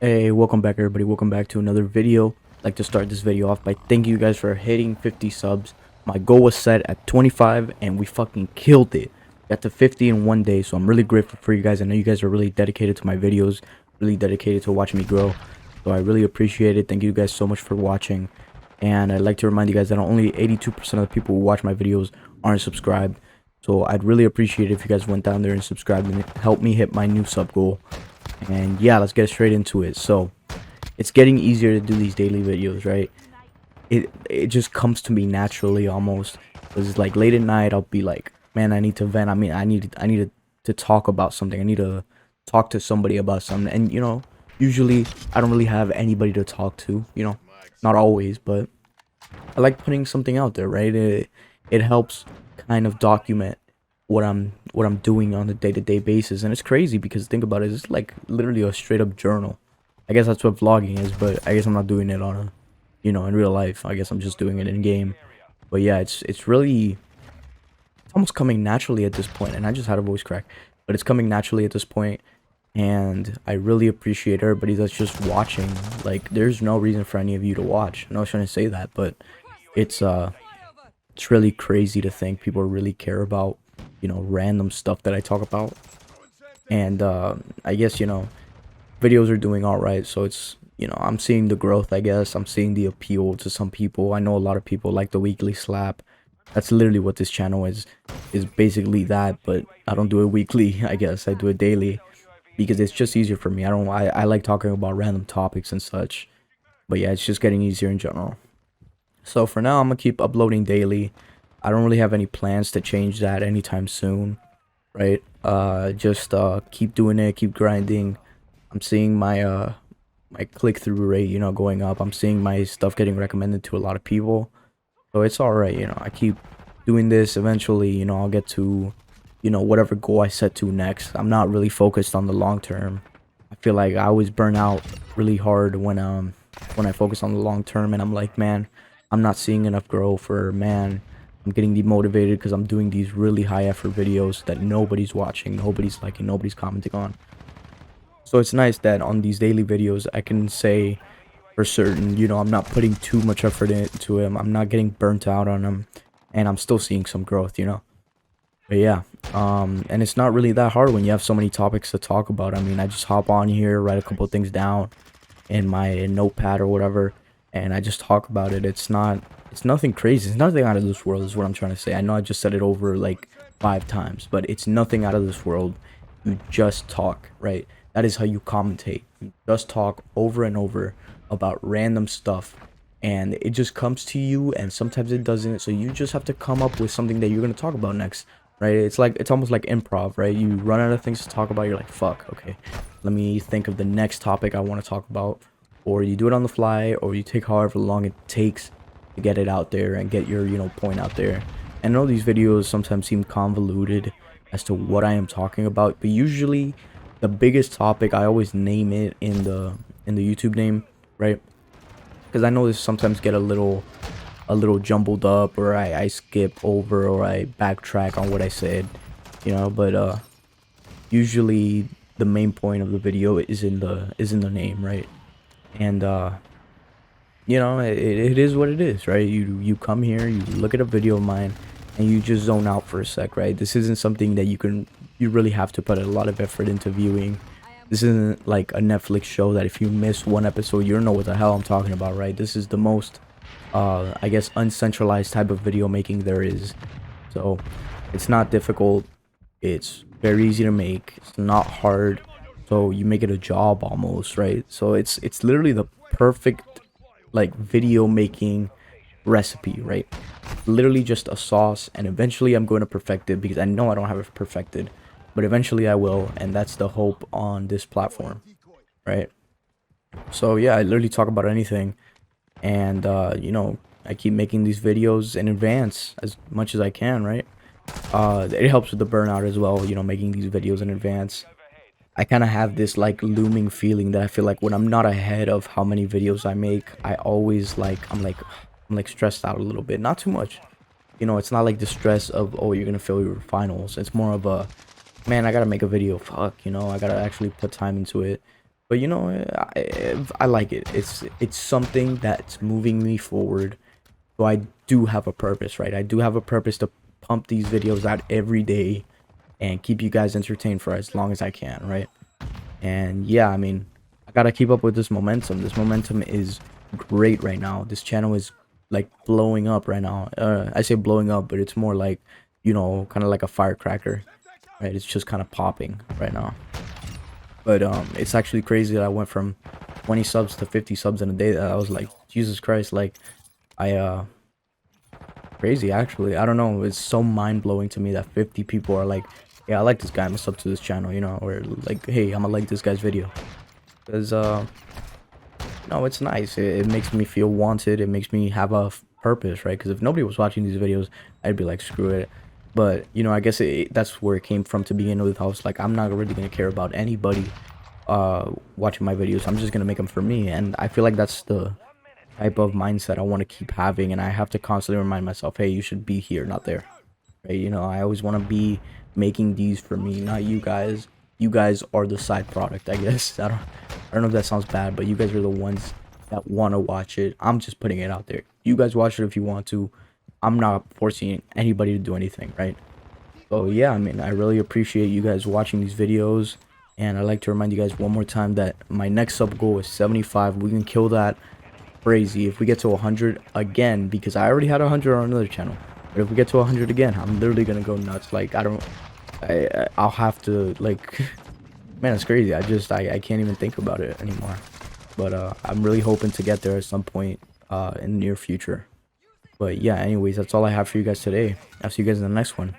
Hey, welcome back everybody. Welcome back to another video. I'd like to start this video off by thanking you guys for hitting 50 subs. My goal was set at 25 and we fucking killed it. Got to 50 in one day, so I'm really grateful for you guys. I know you guys are really dedicated to my videos, really dedicated to watching me grow. So I really appreciate it. Thank you guys so much for watching. And I'd like to remind you guys that only 82% of the people who watch my videos aren't subscribed. So I'd really appreciate it if you guys went down there and subscribed and helped me hit my new sub goal. And yeah, let's get straight into it. So it's getting easier to do these daily videos, right? It just comes to me naturally almost. Because like late at night I'll be like, man, I need to vent. I mean, I need to talk about something. I need to talk to somebody about something. And usually I don't really have anybody to talk to, not always, but I like putting something out there, right? It helps kind of document what I'm doing on a day-to-day basis. And it's crazy because think about it, it's like literally a straight up journal. I guess that's what vlogging is, but I guess I'm not doing it on a in real life. I guess I'm just doing it in game. But yeah, it's really, it's almost coming naturally at this point. And I just had a voice crack, but it's coming naturally at this point. And I really appreciate everybody that's just watching. Like, there's no reason for any of you to watch. I'm not trying to say that, but it's it's really crazy to think people really care about random stuff that I talk about. And I guess videos are doing all right, so it's I'm seeing the growth. I guess I'm seeing the appeal to some people. I know a lot of people like the weekly slap. That's literally what this channel is basically that, but I don't do it weekly. I guess I do it daily because it's just easier for me. I like talking about random topics and such, but yeah, it's just getting easier in general. So for now, I'm gonna keep uploading daily. I don't really have any plans to change that anytime soon, right? Just keep doing it, keep grinding. I'm seeing my click-through rate, going up. I'm seeing my stuff getting recommended to a lot of people. So it's all right, I keep doing this. Eventually, I'll get to whatever goal I set to next. I'm not really focused on the long term. I feel like I always burn out really hard when I focus on the long term, and I'm like, man, I'm not seeing enough growth, or man, I'm getting demotivated because I'm doing these really high effort videos that nobody's watching, nobody's liking, nobody's commenting on. So it's nice that on these daily videos I can say for certain, I'm not putting too much effort into them. I'm not getting burnt out on them, and I'm still seeing some growth. But yeah, and it's not really that hard when you have so many topics to talk about. I mean, I just hop on here, write a couple things down in my notepad or whatever, and I just talk about it. It's nothing crazy. It's nothing out of this world is what I'm trying to say. I know I just said it over like 5 times, but it's nothing out of this world. You just talk, right? That is how you commentate. You just talk over and over about random stuff, and it just comes to you, and sometimes it doesn't. So you just have to come up with something that you're going to talk about next, right? It's almost like improv, right? You run out of things to talk about. You're like, fuck, okay, let me think of the next topic I want to talk about. Or you do it on the fly, or you take however long it takes to get it out there and get your point out there. And I know these videos sometimes seem convoluted as to what I am talking about, but usually the biggest topic, I always name it in the YouTube name, right? Because I know this sometimes get a little jumbled up, or I skip over, or I backtrack on what I said, but usually the main point of the video is in the name, right? And it is what it is, right? You come here, you look at a video of mine, and you just zone out for a sec, right? This isn't something that you really have to put a lot of effort into viewing. This isn't like a Netflix show that if you miss one episode, you don't know what the hell I'm talking about, right? This is the most I guess uncentralized type of video making there is. So it's not difficult, it's very easy to make, it's not hard, so you make it a job almost, right? So it's literally the perfect like video making recipe, right? Literally just a sauce, and eventually I'm going to perfect it because I know I don't have it perfected, but eventually I will, and that's the hope on this platform, right? So yeah, I literally talk about anything, and I keep making these videos in advance as much as I can, right? It helps with the burnout as well, making these videos in advance. I kind of have this like looming feeling that I feel like when I'm not ahead of how many videos I make, I always like I'm like stressed out a little bit. Not too much. It's not like the stress of, oh, you're gonna fail your finals. It's more of a, man, I gotta make a video. Fuck, I gotta actually put time into it. But you know, I like it. It's something that's moving me forward. So I do have a purpose, right? I do have a purpose to pump these videos out every day and keep you guys entertained for as long as I can, right? And yeah, I mean, I gotta keep up with this momentum. This momentum is great right now. This channel is like blowing up right now. I say blowing up, but it's more like, you know, kind of like a firecracker, right? It's just kind of popping right now. But it's actually crazy that I went from 20 subs to 50 subs in a day. That I was like, Jesus Christ, like crazy actually. I don't know. It's so mind blowing to me that 50 people are like, yeah, I like this guy. I'm gonna sub to this channel, you know, or like, hey, I'm gonna like this guy's video. Cause no, it's nice. It makes me feel wanted. It makes me have a purpose, right? Because if nobody was watching these videos, I'd be like, screw it. But you know, I guess that's where it came from to begin with. I was like, I'm not really gonna care about anybody watching my videos. I'm just gonna make them for me, and I feel like that's the type of mindset I want to keep having. And I have to constantly remind myself, hey, you should be here, not there, right? You know, I always want to be making these for me, not you guys. You guys are the side product, I guess. I don't know if that sounds bad, but you guys are the ones that want to watch it. I'm just putting it out there. You guys watch it if you want to. I'm not forcing anybody to do anything, right? So yeah, I mean, I really appreciate you guys watching these videos, and I'd like to remind you guys one more time that my next sub goal is 75. We can kill that crazy if we get to 100 again, because I already had 100 on another channel. But if we get to 100 again, I'm literally gonna go nuts. Like, I'll have to, like, man, it's crazy. I can't even think about it anymore. But I'm really hoping to get there at some point in the near future. But yeah, anyways, that's all I have for you guys today. I'll see you guys in the next one.